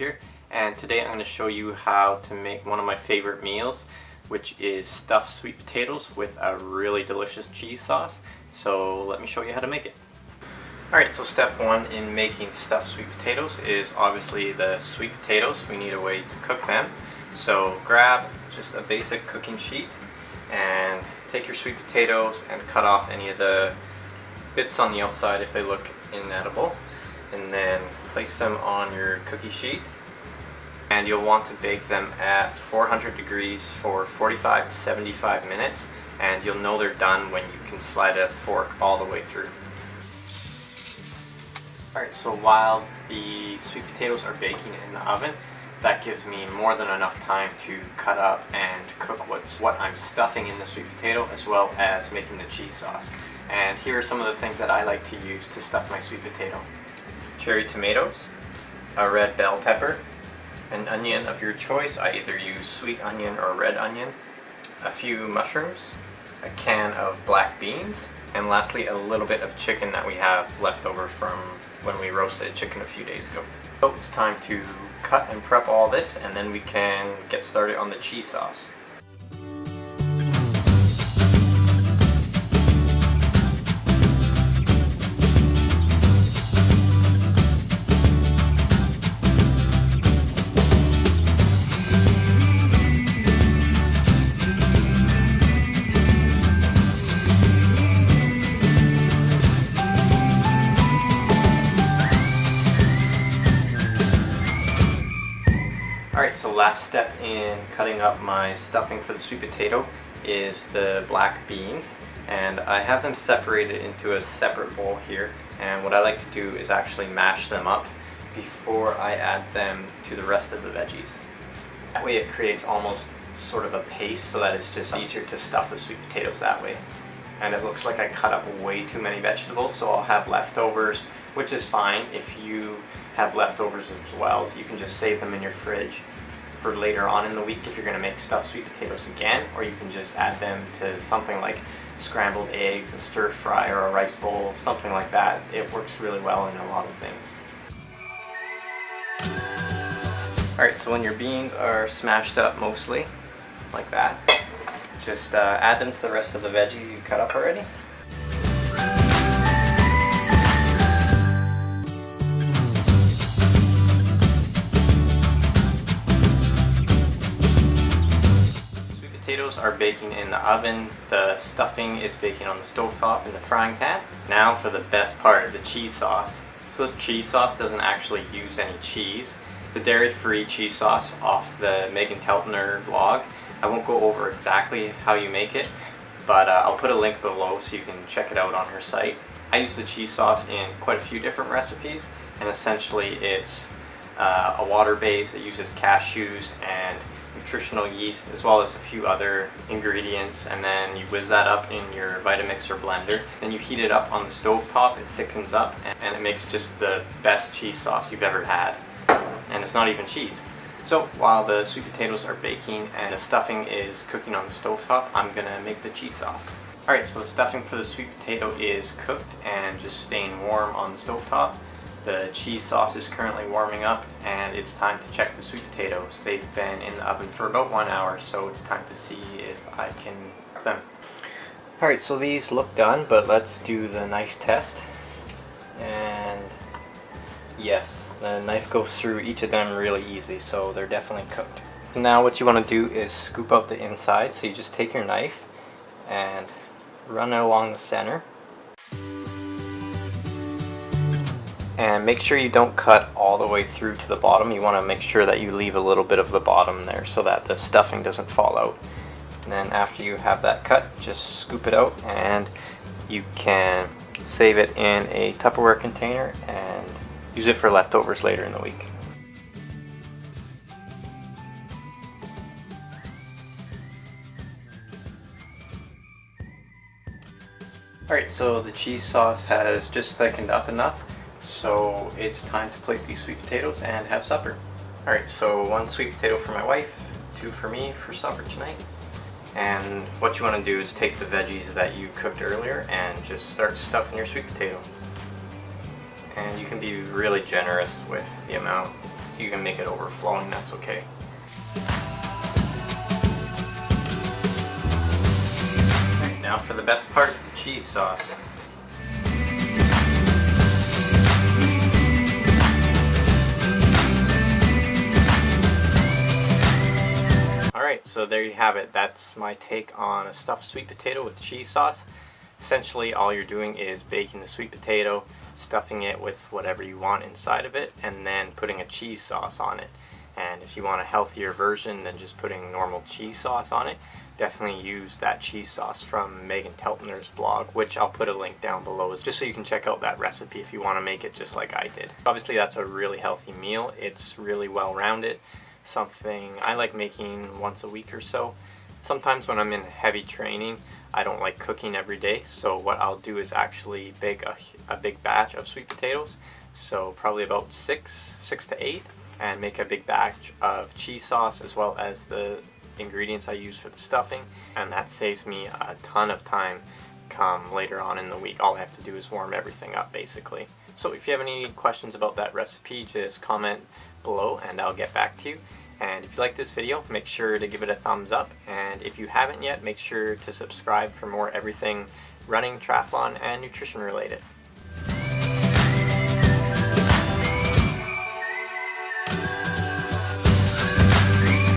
here, and today I'm going to show you how to make one of my favorite meals, which is stuffed sweet potatoes with a really delicious cheese sauce. So let me show you how to make it. Alright, so step one in making stuffed sweet potatoes is obviously the sweet potatoes. We need a way to cook them. So grab just a basic cooking sheet and take your sweet potatoes and cut off any of the bits on the outside if they look inedible, and then place them on your cookie sheet, and you'll want to bake them at 400 degrees for 45 to 75 minutes, and you'll know they're done when you can slide a fork all the way through. Alright, so while the sweet potatoes are baking in the oven, that gives me more than enough time to cut up and cook what I'm stuffing in the sweet potato, as well as making the cheese sauce. And here are some of the things that I like to use to stuff my sweet potato. Cherry tomatoes, a red bell pepper, an onion of your choice. I either use sweet onion or red onion, a few mushrooms, a can of black beans, and lastly a little bit of chicken that we have left over from when we roasted chicken a few days ago. So it's time to cut and prep all this, and then we can get started on the cheese sauce. Alright, so last step in cutting up my stuffing for the sweet potato is the black beans, and I have them separated into a separate bowl here, and what I like to do is actually mash them up before I add them to the rest of the veggies. That way it creates almost sort of a paste so that it's just easier to stuff the sweet potatoes that way. And it looks like I cut up way too many vegetables, so I'll have leftovers, which is fine. If you have leftovers as well, you can just save them in your fridge for later on in the week if you're going to make stuffed sweet potatoes again, or you can just add them to something like scrambled eggs, a stir fry, or a rice bowl, something like that. It works really well in a lot of things. Alright, so when your beans are smashed up mostly, like that, just add them to the rest of the veggies you cut up already. Potatoes are baking in the oven, the stuffing is baking on the stovetop in the frying pan. Now for the best part, the cheese sauce. So this cheese sauce doesn't actually use any cheese. The dairy-free cheese sauce off the Megan Teltner blog. I won't go over exactly how you make it, but I'll put a link below so you can check it out on her site. I use the cheese sauce in quite a few different recipes, and essentially it's a water base. It uses cashews and nutritional yeast, as well as a few other ingredients, and then you whiz that up in your Vitamix or blender. Then you heat it up on the stove top, it thickens up, and it makes just the best cheese sauce you've ever had. And it's not even cheese. So while the sweet potatoes are baking and the stuffing is cooking on the stove top, I'm gonna make the cheese sauce. Alright, so the stuffing for the sweet potato is cooked and just staying warm on the stove top. The cheese sauce is currently warming up, and it's time to check the sweet potatoes. They've been in the oven for about 1 hour, so it's time to see if I can cook them. Alright, so these look done, but let's do the knife test. And yes, the knife goes through each of them really easy, so they're definitely cooked. So now what you want to do is scoop out the inside, so you just take your knife and run it along the center. And make sure you don't cut all the way through to the bottom. You want to make sure that you leave a little bit of the bottom there so that the stuffing doesn't fall out. And then after you have that cut, just scoop it out, and you can save it in a Tupperware container and use it for leftovers later in the week. Alright, so the cheese sauce has just thickened up enough. So it's time to plate these sweet potatoes and have supper. Alright, so 1 sweet potato for my wife, 2 for me for supper tonight. And what you want to do is take the veggies that you cooked earlier and just start stuffing your sweet potato. And you can be really generous with the amount. you can make it overflowing, that's okay. Alright, now for the best part, the cheese sauce. Alright, so there you have it. That's my take on a stuffed sweet potato with cheese sauce. Essentially, all you're doing is baking the sweet potato, stuffing it with whatever you want inside of it, and then putting a cheese sauce on it. And if you want a healthier version than just putting normal cheese sauce on it, definitely use that cheese sauce from Megan Teltner's blog, which I'll put a link down below just so you can check out that recipe if you want to make it just like I did. Obviously, that's a really healthy meal. It's really well rounded. Something I like making once a week or so. Sometimes when I'm in heavy training, I don't like cooking every day, so what I'll do is actually bake a big batch of sweet potatoes, so probably about six to 8, and make a big batch of cheese sauce as well as the ingredients I use for the stuffing, and that saves me a ton of time come later on in the week. All I have to do is warm everything up basically. So if you have any questions about that recipe, just comment below and I'll get back to you. And if you like this video, make sure to give it a thumbs up, and if you haven't yet, make sure to subscribe for more everything running, triathlon, and nutrition related.